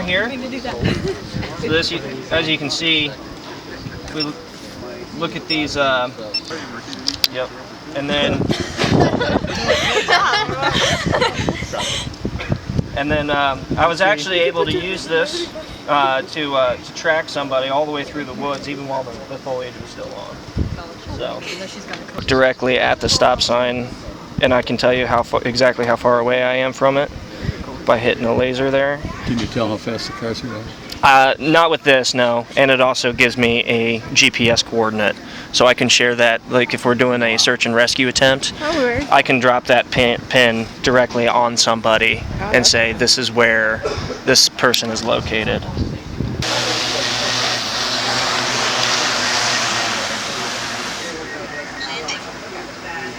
here. So this, as you can see, we look at these. Yep. And then. And then I was actually able to use this to track somebody all the way through the woods, even while the foliage was still on. So directly at the stop sign, and I can tell you exactly how far away I am from it by hitting a laser there. Can you tell how fast the cars are going? Not with this, no. And it also gives me a GPS coordinate, so I can share that. Like if we're doing a search and rescue attempt, I can drop that pin directly on somebody and say this is where this person is located.